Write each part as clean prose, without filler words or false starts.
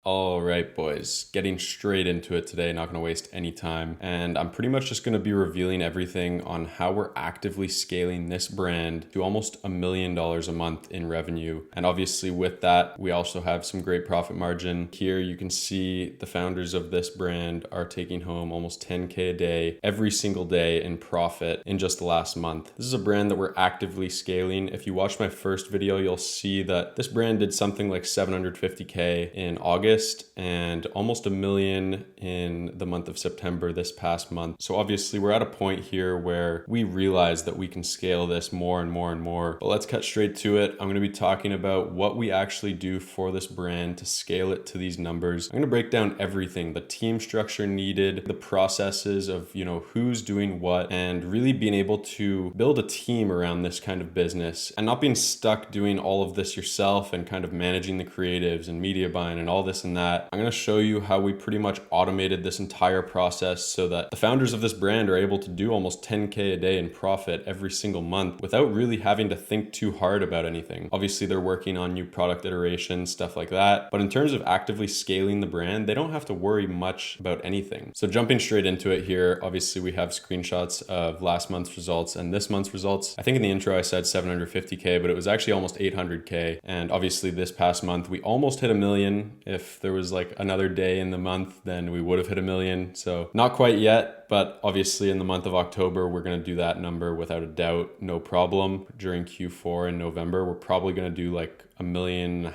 All right, boys, getting straight into it today, not gonna waste any time. And I'm pretty much just gonna be revealing everything on how we're actively scaling this brand to almost $1 million a month in revenue. And obviously with that, we also have some great profit margin. Here you can see the founders of this brand are taking home almost 10K a day, every single day in profit in just the last month. This is a brand that we're actively scaling. If you watch my first video, you'll see that this brand did something like 750K in August and almost $1 million in the month of September this past month. So obviously we're at a point here where we realize that we can scale this more and more and more. But let's cut straight to it. I'm going to be talking about what we actually do for this brand to scale it to these numbers. I'm going to break down everything, the team structure needed, the processes of, who's doing what, and really being able to build a team around this kind of business and not being stuck doing all of this yourself and kind of managing the creatives and media buying and all this and that. I'm going to show you how we pretty much automated this entire process so that the founders of this brand are able to do almost 10K a day in profit every single month without really having to think too hard about anything. Obviously, they're working on new product iterations, stuff like that. But in terms of actively scaling the brand, they don't have to worry much about anything. So jumping straight into it here, obviously we have screenshots of last month's results and this month's results. I think in the intro I said 750K, but it was actually almost 800K. And obviously this past month, we almost hit $1 million. If there was like another day in the month, then we would have hit $1 million. So not quite yet, but obviously in the month of October, we're going to do that number without a doubt, no problem. During Q4 in November, we're probably going to do like $1.5 million,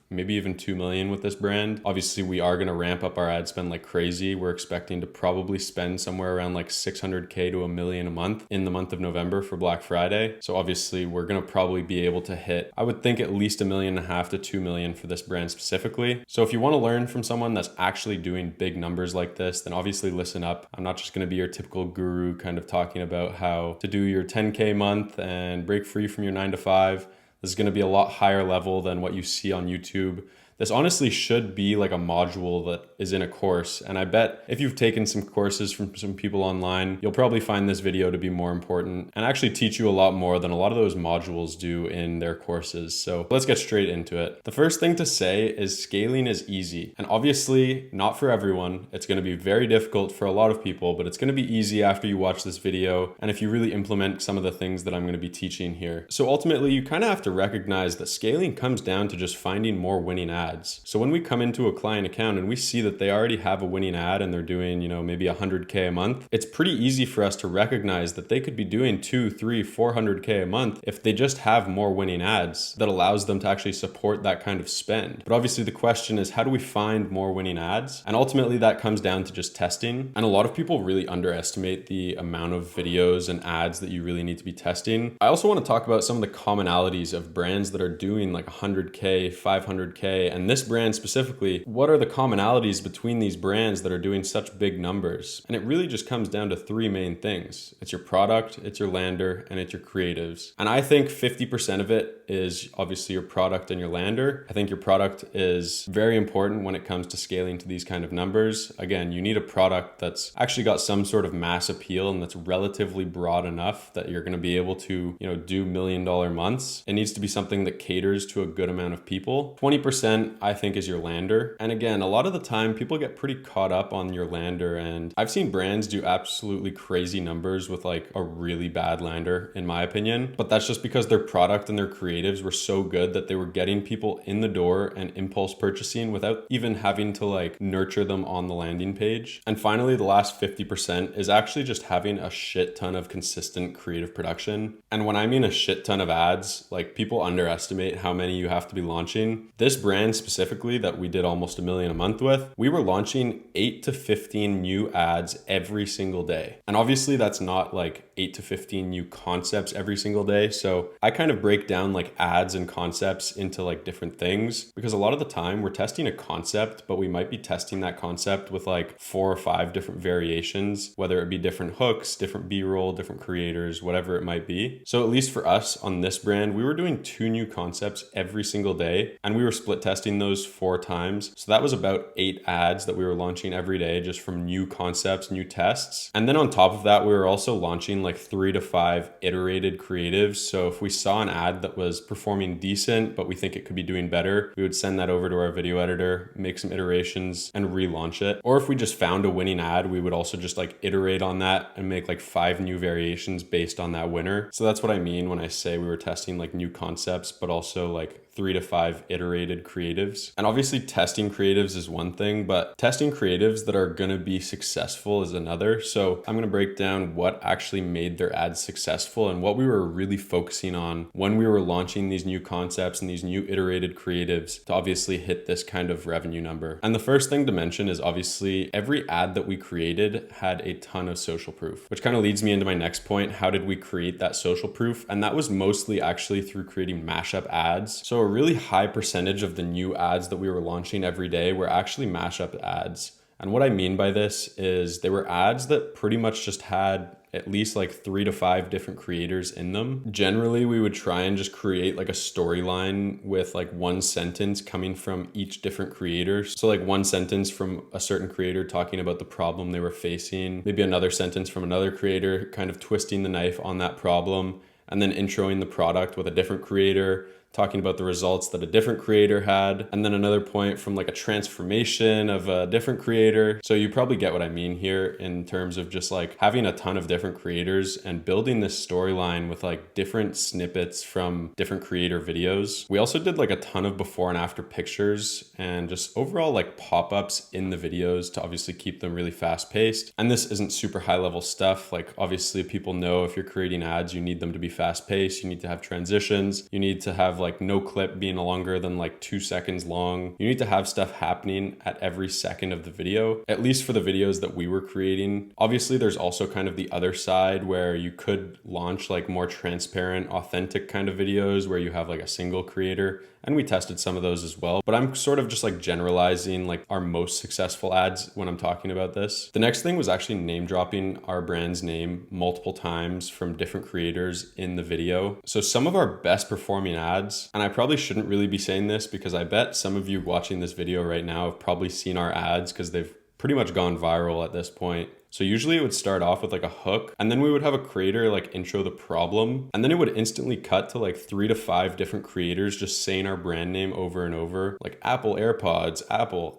maybe even 2 million with this brand. Obviously, we are going to ramp up our ad spend like crazy. We're expecting to probably spend somewhere around like 600K to $1 million a month in the month of November for Black Friday. So obviously, we're going to probably be able to hit, I would think, at least $1.5 million to 2 million for this brand specifically. So if you want to learn from someone that's actually doing big numbers like this, then obviously listen up. I'm not just going to be your typical guru kind of talking about how to do your 10K month and break free from your 9 to 5. This is going to be a lot higher level than what you see on YouTube. This honestly should be like a module that is in a course. And I bet if you've taken some courses from some people online, you'll probably find this video to be more important and actually teach you a lot more than a lot of those modules do in their courses. So let's get straight into it. The first thing to say is scaling is easy. And obviously not for everyone. It's going to be very difficult for a lot of people, but it's going to be easy after you watch this video and if you really implement some of the things that I'm going to be teaching here. So ultimately, you kind of have to recognize that scaling comes down to just finding more winning ads. So when we come into a client account and we see that they already have a winning ad and they're doing, maybe 100K a month, it's pretty easy for us to recognize that they could be doing 2, 3, 400K a month if they just have more winning ads that allows them to actually support that kind of spend. But obviously the question is, how do we find more winning ads? And ultimately that comes down to just testing. And a lot of people really underestimate the amount of videos and ads that you really need to be testing. I also want to talk about some of the commonalities of brands that are doing like 100K, 500K, and this brand specifically. What are the commonalities between these brands that are doing such big numbers? And it really just comes down to 3 main things. It's your product, it's your lander, and it's your creatives. And I think 50% of it is obviously your product and your lander. I think your product is very important when it comes to scaling to these kind of numbers. Again, you need a product that's actually got some sort of mass appeal and that's relatively broad enough that you're going to be able to, do $1 million months. It needs to be something that caters to a good amount of people. 20% I think is your lander. And again, a lot of the time people get pretty caught up on your lander, and I've seen brands do absolutely crazy numbers with like a really bad lander in my opinion, but that's just because their product and their creatives were so good that they were getting people in the door and impulse purchasing without even having to like nurture them on the landing page. And finally, the last 50% is actually just having a shit ton of consistent creative production. And when I mean a shit ton of ads, like people underestimate how many you have to be launching. This brand specifically that we did almost $1 million a month with, we were launching 8 to 15 new ads every single day. And obviously that's not like 8 to 15 new concepts every single day. So I kind of break down like ads and concepts into like different things, because a lot of the time we're testing a concept, but we might be testing that concept with like 4 or 5 different variations, whether it be different hooks, different B-roll, different creators, whatever it might be. So at least for us on this brand, we were doing 2 new concepts every single day, and we were split testing testing those 4 times. So that was about 8 ads that we were launching every day just from new concepts, new tests. And then on top of that, we were also launching like 3 to 5 iterated creatives. So if we saw an ad that was performing decent, but we think it could be doing better, we would send that over to our video editor, make some iterations and relaunch it. Or if we just found a winning ad, we would also just like iterate on that and make like 5 new variations based on that winner. So that's what I mean when I say we were testing like new concepts, but also like 3 to 5 iterated creatives. And obviously testing creatives is one thing, but testing creatives that are gonna be successful is another. So I'm gonna break down what actually made their ads successful and what we were really focusing on when we were launching these new concepts and these new iterated creatives to obviously hit this kind of revenue number. And the first thing to mention is obviously every ad that we created had a ton of social proof, which kind of leads me into my next point. How did we create that social proof? And that was mostly actually through creating mashup ads. So a really high percentage of the new ads that we were launching every day were actually mashup ads. And what I mean by this is they were ads that pretty much just had at least like 3 to 5 different creators in them. Generally, we would try and just create like a storyline with like one sentence coming from each different creator. So like one sentence from a certain creator talking about the problem they were facing, maybe another sentence from another creator kind of twisting the knife on that problem, and then introing the product with a different creator, talking about the results that a different creator had, and then another point from like a transformation of a different creator. So you probably get what I mean here in terms of just like having a ton of different creators and building this storyline with like different snippets from different creator videos. We also did like a ton of before and after pictures and just overall like pop-ups in the videos to obviously keep them really fast paced. And this isn't super high level stuff. Like obviously people know if you're creating ads, you need them to be fast paced. You need to have transitions. You need to have like no clip being longer than like 2 seconds long. You need to have stuff happening at every second of the video, at least for the videos that we were creating. Obviously, there's also kind of the other side where you could launch like more transparent, authentic kind of videos where you have like a single creator. And we tested some of those as well. But I'm sort of just like generalizing like our most successful ads when I'm talking about this. The next thing was actually name dropping our brand's name multiple times from different creators in the video. So some of our best performing ads, and I probably shouldn't really be saying this because I bet some of you watching this video right now have probably seen our ads because they've pretty much gone viral at this point. So usually it would start off with like a hook, and then we would have a creator like intro the problem, and then it would instantly cut to like 3 to 5 different creators just saying our brand name over and over, like Apple AirPods, Apple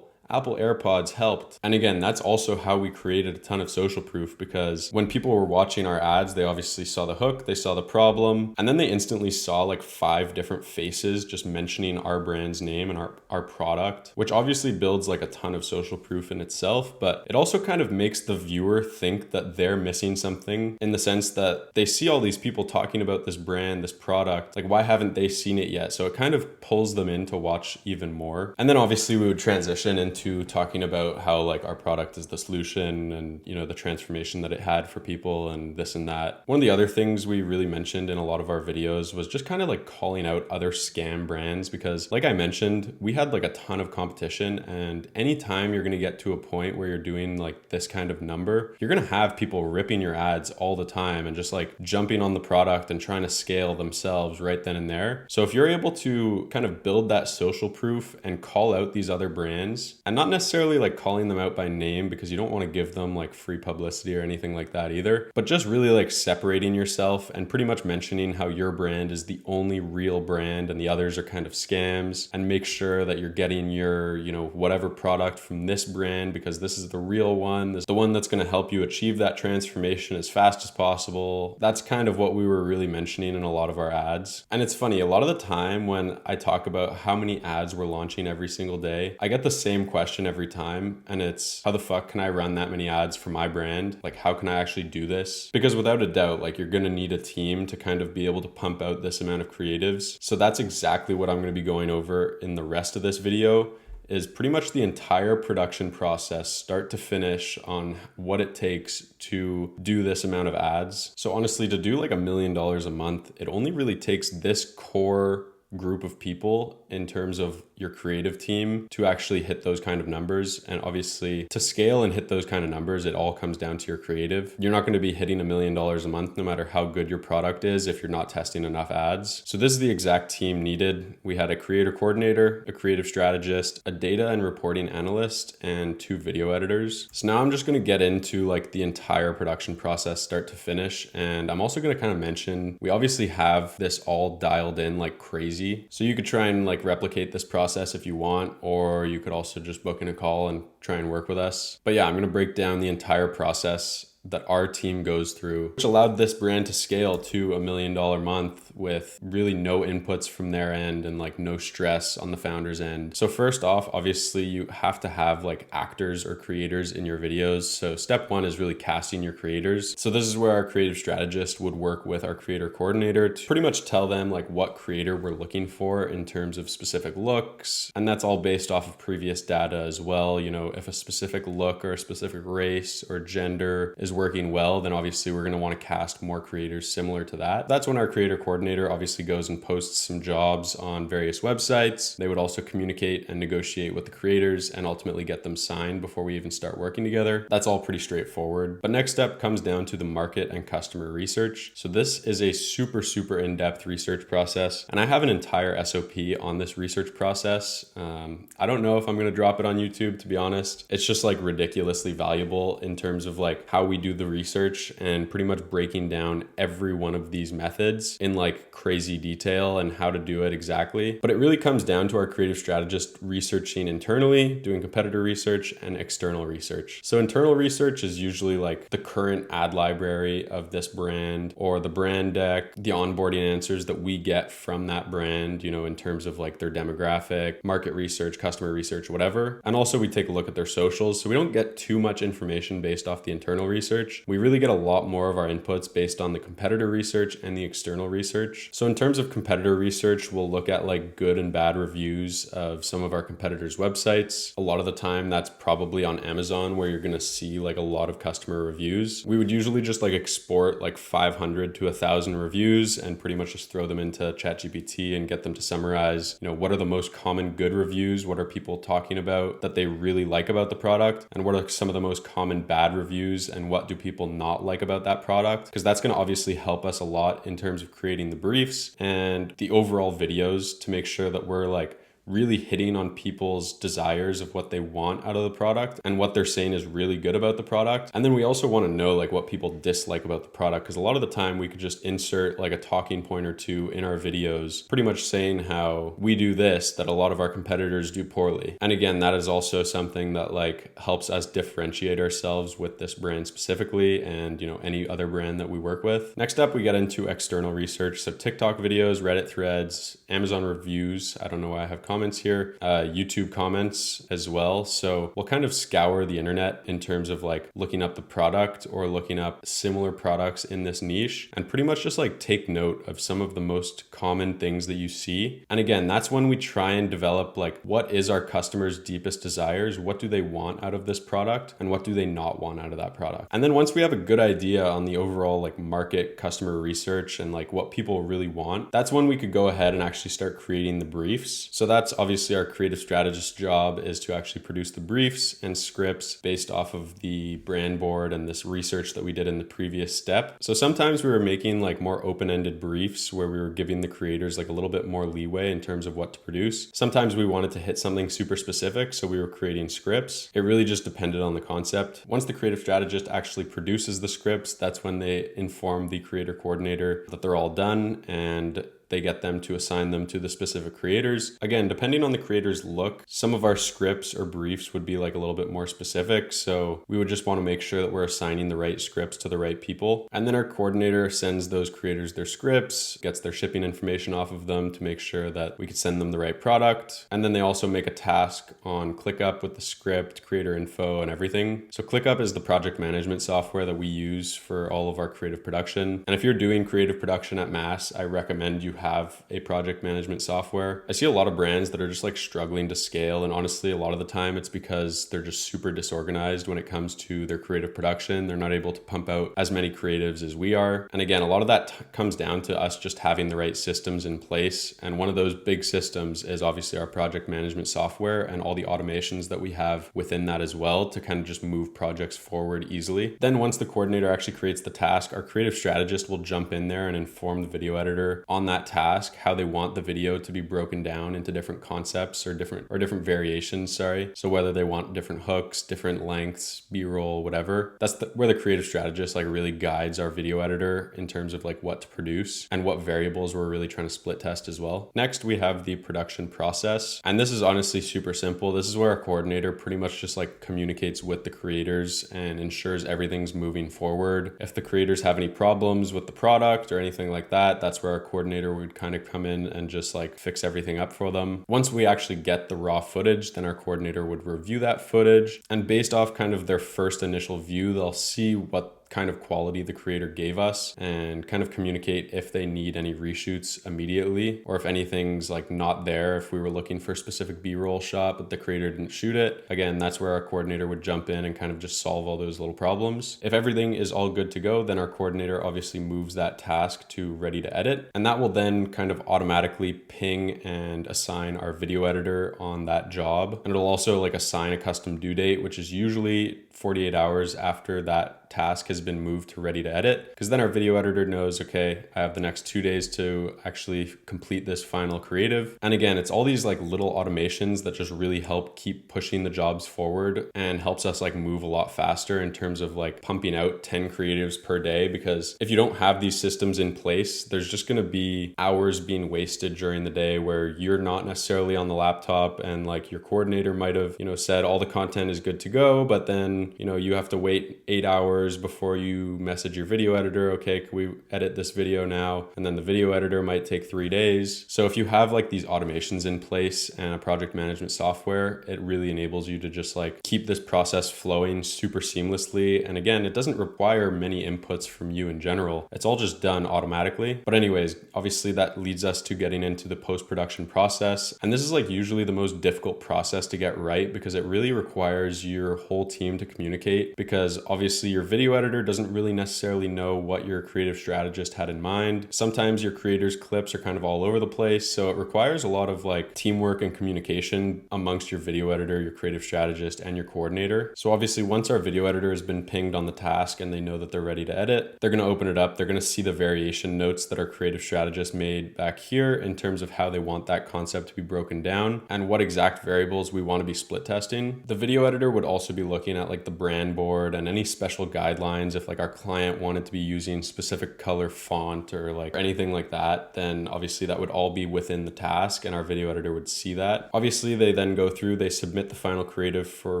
AirPods helped. And again, that's also how we created a ton of social proof, because when people were watching our ads, they obviously saw the hook, they saw the problem, and then they instantly saw like 5 different faces just mentioning our brand's name and our product, which obviously builds like a ton of social proof in itself, but it also kind of makes the viewer think that they're missing something in the sense that they see all these people talking about this brand, this product, like why haven't they seen it yet? So it kind of pulls them in to watch even more. And then obviously we would transition into talking about how like our product is the solution and, you know, the transformation that it had for people and this and that. One of the other things we really mentioned in a lot of our videos was just kind of like calling out other scam brands, because like I mentioned, we had like a ton of competition, and anytime you're going to get to a point where you're doing like this kind of number, you're going to have people ripping your ads all the time and just like jumping on the product and trying to scale themselves right then and there. So if you're able to kind of build that social proof and call out these other brands, and not necessarily like calling them out by name because you don't want to give them like free publicity or anything like that either, but just really like separating yourself and pretty much mentioning how your brand is the only real brand and the others are kind of scams, and make sure that you're getting your, you know, whatever product from this brand because this is the real one, this is the one that's going to help you achieve that transformation as fast as possible. That's kind of what we were really mentioning in a lot of our ads. And it's funny, a lot of the time when I talk about how many ads we're launching every single day, I get the same question every time, and it's how the fuck can I run that many ads for my brand? Like how can I actually do this? Because without a doubt, like you're gonna need a team to kind of be able to pump out this amount of creatives. So that's exactly what I'm gonna be going over in the rest of this video, is pretty much the entire production process, start to finish, on what it takes to do this amount of ads. So honestly, to do like $1 million a month, it only really takes this core group of people in terms of your creative team to actually hit those kind of numbers. And obviously to scale and hit those kind of numbers, it all comes down to your creative. You're not going to be hitting $1 million a month no matter how good your product is if you're not testing enough ads. So this is the exact team needed. We had a creator coordinator, a creative strategist, a data and reporting analyst, and 2 video editors. So now I'm just going to get into like the entire production process start to finish. And I'm also going to kind of mention, we obviously have this all dialed in like crazy. So you could try and like replicate this process if you want, or you could also just book in a call and try and work with us. But yeah, I'm going to break down the entire process that our team goes through, which allowed this brand to scale to $1 million a month with really no inputs from their end and like no stress on the founder's end. So first off, obviously you have to have like actors or creators in your videos. So step 1 is really casting your creators. So this is where our creative strategist would work with our creator coordinator to pretty much tell them like what creator we're looking for in terms of specific looks. And that's all based off of previous data as well. You know, if a specific look or a specific race or gender is working well, then obviously we're going to want to cast more creators similar to that. That's when our creator coordinator obviously goes and posts some jobs on various websites. They would also communicate and negotiate with the creators and ultimately get them signed before we even start working together. That's all pretty straightforward. But next step comes down to the market and customer research. So this is a super in-depth research process, and I have an entire SOP on this research process. I don't know if I'm going to drop it on YouTube, to be honest. It's just like ridiculously valuable in terms of like how we do the research and pretty much breaking down every one of these methods in like crazy detail and how to do it exactly. But it really comes down to our creative strategist researching internally, doing competitor research, and external research. So internal research is usually like the current ad library of this brand or the brand deck, the onboarding answers that we get from that brand, you know, in terms of like their demographic, market research, customer research, whatever. And also we take a look at their socials. So we don't get too much information based off the internal research. We really get a lot more of our inputs based on the competitor research and the external research. So in terms of competitor research, we'll look at like good and bad reviews of some of our competitors' websites. A lot of the time that's probably on Amazon where you're going to see like a lot of customer reviews. We would usually just like export like 500 to 1,000 reviews and pretty much just throw them into ChatGPT and get them to summarize, you know, what are the most common good reviews? What are people talking about that they really like about the product? And what are some of the most common bad reviews and what do people not like about that product? Because that's going to obviously help us a lot in terms of creating the briefs and the overall videos to make sure that we're like really hitting on people's desires of what they want out of the product and what they're saying is really good about the product. And then we also want to know like what people dislike about the product, because a lot of the time we could just insert like a talking point or two in our videos, pretty much saying how we do this that a lot of our competitors do poorly. And again, that is also something that like helps us differentiate ourselves with this brand specifically and, you know, any other brand that we work with. Next up, we get into external research. So TikTok videos, Reddit threads, Amazon reviews. I don't know why I have comments here, YouTube comments as well. So we'll kind of scour the internet in terms of like looking up the product or looking up similar products in this niche and pretty much just like take note of some of the most common things that you see. And again, that's when we try and develop like what is our customers' deepest desires? What do they want out of this product? And what do they not want out of that product? And then once we have a good idea on the overall like market customer research and like what people really want, that's when we could go ahead and actually start creating the briefs. So that's obviously our creative strategist job, is to actually produce the briefs and scripts based off of the brand board and this research that we did in the previous step. So sometimes we were making like more open-ended briefs where we were giving the creators like a little bit more leeway in terms of what to produce. Sometimes we wanted to hit something super specific, so we were creating scripts. It really just depended on the concept. Once the creative strategist actually produces the scripts, that's when they inform the creator coordinator that they're all done and they get them to assign them to the specific creators. Again, depending on the creator's look, some of our scripts or briefs would be like a little bit more specific. So we would just want to make sure that we're assigning the right scripts to the right people. And then our coordinator sends those creators their scripts, gets their shipping information off of them to make sure that we could send them the right product. And then they also make a task on ClickUp with the script, creator info, and everything. So ClickUp is the project management software that we use for all of our creative production. And if you're doing creative production at mass, I recommend you have a project management software. I see a lot of brands that are just like struggling to scale. And honestly, a lot of the time it's because they're just super disorganized when it comes to their creative production. They're not able to pump out as many creatives as we are. And again, a lot of that comes down to us just having the right systems in place. And one of those big systems is obviously our project management software and all the automations that we have within that as well to kind of just move projects forward easily. Then once the coordinator actually creates the task, our creative strategist will jump in there and inform the video editor on that task, how they want the video to be broken down into different concepts or different variations, So whether they want different hooks, different lengths, B-roll, whatever, that's where the creative strategist like really guides our video editor in terms of like what to produce and what variables we're really trying to split test as well. Next, we have the production process. And this is honestly super simple. This is where our coordinator pretty much just like communicates with the creators and ensures everything's moving forward. If the creators have any problems with the product or anything like that, that's where our coordinator would kind of come in and just like fix everything up for them. Once we actually get the raw footage, then our coordinator would review that footage. And based off kind of their first initial view, they'll see what kind of quality the creator gave us and kind of communicate if they need any reshoots immediately, or if anything's like not there, if we were looking for a specific B-roll shot but the creator didn't shoot it. Again, that's where our coordinator would jump in and kind of just solve all those little problems. If everything is all good to go, then our coordinator obviously moves that task to ready to edit, and that will then kind of automatically ping and assign our video editor on that job. And it'll also like assign a custom due date, which is usually 48 hours after that task has been moved to ready to edit, because then our video editor knows, okay, I have the next 2 days to actually complete this final creative. And again, it's all these like little automations that just really help keep pushing the jobs forward and helps us like move a lot faster in terms of like pumping out 10 creatives per day. Because if you don't have these systems in place, there's just going to be hours being wasted during the day where you're not necessarily on the laptop, and like your coordinator might have, said all the content is good to go, but then, you have to wait 8 hours before you message your video editor, okay, can we edit this video now? And then the video editor might take 3 days. So if you have like these automations in place and a project management software, it really enables you to just like keep this process flowing super seamlessly. And again, it doesn't require many inputs from you in general. It's all just done automatically. But anyways, obviously that leads us to getting into the post-production process. And this is like usually the most difficult process to get right, because it really requires your whole team to communicate, because obviously your video editor doesn't really necessarily know what your creative strategist had in mind. Sometimes your creators' clips are kind of all over the place. So it requires a lot of like teamwork and communication amongst your video editor, your creative strategist, and your coordinator. So obviously once our video editor has been pinged on the task and they know that they're ready to edit, they're going to open it up. They're going to see the variation notes that our creative strategist made back here in terms of how they want that concept to be broken down and what exact variables we want to be split testing. The video editor would also be looking at like the brand board and any special guidelines. If like our client wanted to be using specific color font or like anything like that, then obviously that would all be within the task and our video editor would see that. Obviously they then go through, they submit the final creative for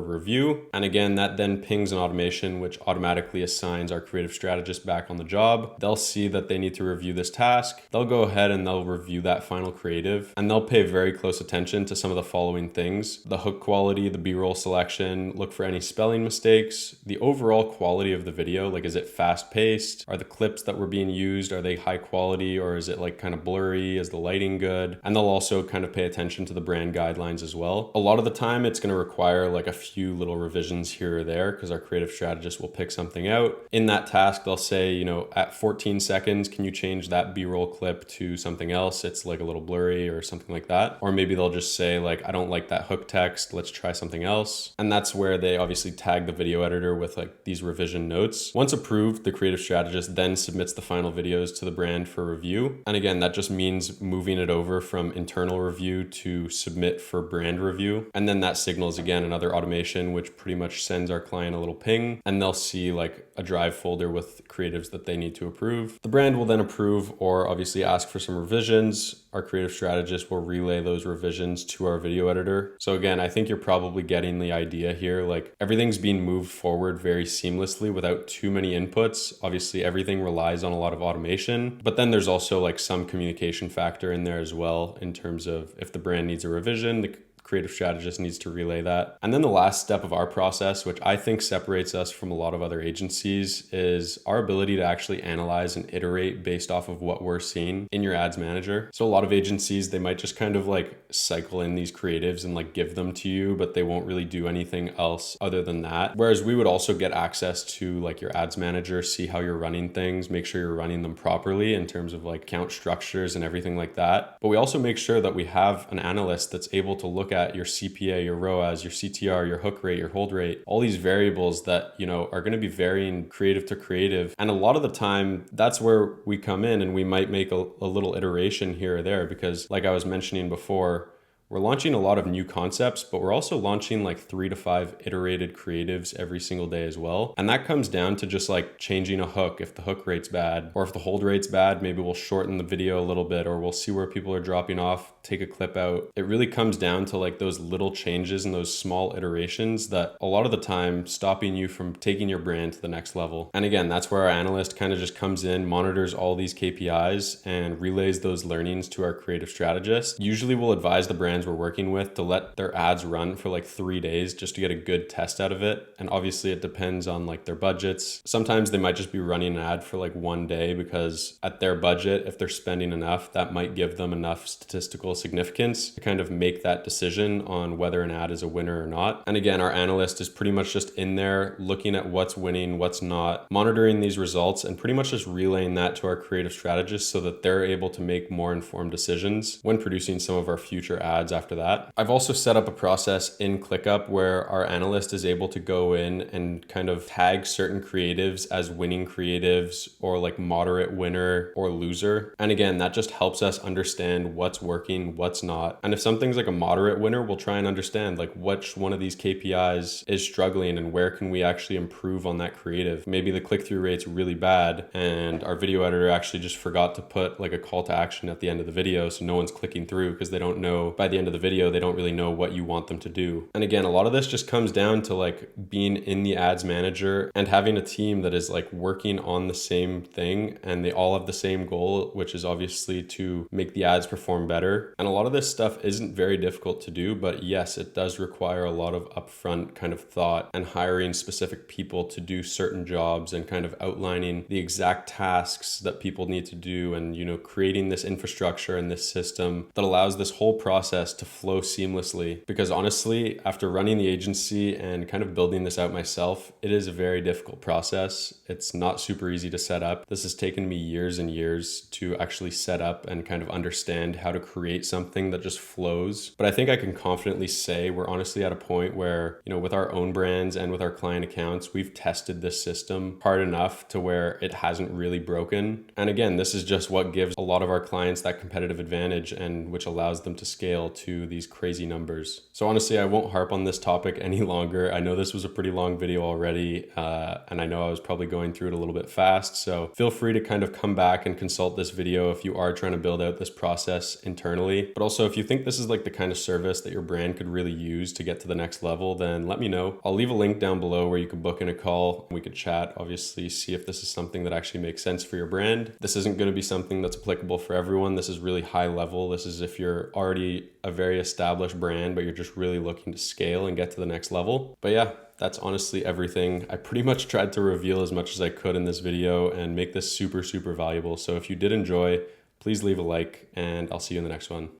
review. And again, that then pings an automation which automatically assigns our creative strategist back on the job. They'll see that they need to review this task. They'll go ahead and they'll review that final creative, and they'll pay very close attention to some of the following things: the hook quality, the B-roll selection, look for any spelling mistakes, the overall quality of the video, like is it fast paced? Are the clips that were being used, are they high quality, or is it like kind of blurry? Is the lighting good? And they'll also kind of pay attention to the brand guidelines as well. A lot of the time it's going to require like a few little revisions here or there, because our creative strategist will pick something out. In that task, they'll say, at 14 seconds, can you change that B-roll clip to something else? It's like a little blurry or something like that. Or maybe they'll just say like, I don't like that hook text, let's try something else. And that's where they obviously tag the video editor with like these revision notes. Once approved, the creative strategist then submits the final videos to the brand for review. And again, that just means moving it over from internal review to submit for brand review. And then that signals again another automation, which pretty much sends our client a little ping, and they'll see like a drive folder with creatives that they need to approve. The brand will then approve or obviously ask for some revisions. Our creative strategist will relay those revisions to our video editor. So again, I think you're probably getting the idea here. Like everything's being moved forward very seamlessly without too many inputs. Obviously everything relies on a lot of automation, but then there's also like some communication factor in there as well, in terms of if the brand needs a revision, the creative strategist needs to relay that. And then the last step of our process, which I think separates us from a lot of other agencies, is our ability to actually analyze and iterate based off of what we're seeing in your ads manager. So a lot of agencies, they might just kind of like cycle in these creatives and like give them to you, but they won't really do anything else other than that. Whereas we would also get access to like your ads manager, see how you're running things, make sure you're running them properly in terms of like account structures and everything like that. But we also make sure that we have an analyst that's able to look at your CPA, your ROAS, your CTR, your hook rate, your hold rate, all these variables that, you know, are going to be varying creative to creative. And a lot of the time, that's where we come in and we might make a little iteration here or there, because like I was mentioning before, we're launching a lot of new concepts, but we're also launching like 3 to 5 iterated creatives every single day as well. And that comes down to just like changing a hook if the hook rate's bad, or if the hold rate's bad, maybe we'll shorten the video a little bit, or we'll see where people are dropping off, take a clip out. It really comes down to like those little changes and those small iterations that a lot of the time stopping you from taking your brand to the next level. And again, that's where our analyst kind of just comes in, monitors all these KPIs and relays those learnings to our creative strategist. Usually we'll advise the brands we're working with to let their ads run for like 3 days just to get a good test out of it. And obviously it depends on like their budgets. Sometimes they might just be running an ad for like 1 day because at their budget, if they're spending enough, that might give them enough statistical significance to kind of make that decision on whether an ad is a winner or not. And again, our analyst is pretty much just in there looking at what's winning, what's not, monitoring these results, and pretty much just relaying that to our creative strategists so that they're able to make more informed decisions when producing some of our future ads after that. I've also set up a process in ClickUp where our analyst is able to go in and kind of tag certain creatives as winning creatives or like moderate winner or loser. And again, that just helps us understand what's working, what's not. And if something's like a moderate winner, we'll try and understand like which one of these KPIs is struggling and where can we actually improve on that creative. Maybe the click-through rate's really bad and our video editor actually just forgot to put like a call to action at the end of the video, so no one's clicking through because they don't know, by the end of the video, they don't really know what you want them to do. And again, a lot of this just comes down to like being in the ads manager and having a team that is like working on the same thing and they all have the same goal, which is obviously to make the ads perform better. And a lot of this stuff isn't very difficult to do, but yes, it does require a lot of upfront kind of thought and hiring specific people to do certain jobs and kind of outlining the exact tasks that people need to do and, you know, creating this infrastructure and this system that allows this whole process to flow seamlessly. Because honestly, after running the agency and kind of building this out myself, it is a very difficult process. It's not super easy to set up. This has taken me years and years to actually set up and kind of understand how to create something that just flows. But I think I can confidently say we're honestly at a point where, you know, with our own brands and with our client accounts, we've tested this system hard enough to where it hasn't really broken. And again, this is just what gives a lot of our clients that competitive advantage and which allows them to scale to these crazy numbers. So honestly, I won't harp on this topic any longer. I know this was a pretty long video already, and I know I was probably going through it a little bit fast. So feel free to kind of come back and consult this video if you are trying to build out this process internally. But also if you think this is like the kind of service that your brand could really use to get to the next level, then let me know. I'll leave a link down below where you can book in a call. We could chat, obviously, see if this is something that actually makes sense for your brand. This isn't going to be something that's applicable for everyone. This is really high level. This is if you're already a very established brand, but you're just really looking to scale and get to the next level. But yeah, that's honestly everything. I pretty much tried to reveal as much as I could in this video and make this super, super valuable. So if you did enjoy, please leave a like and I'll see you in the next one.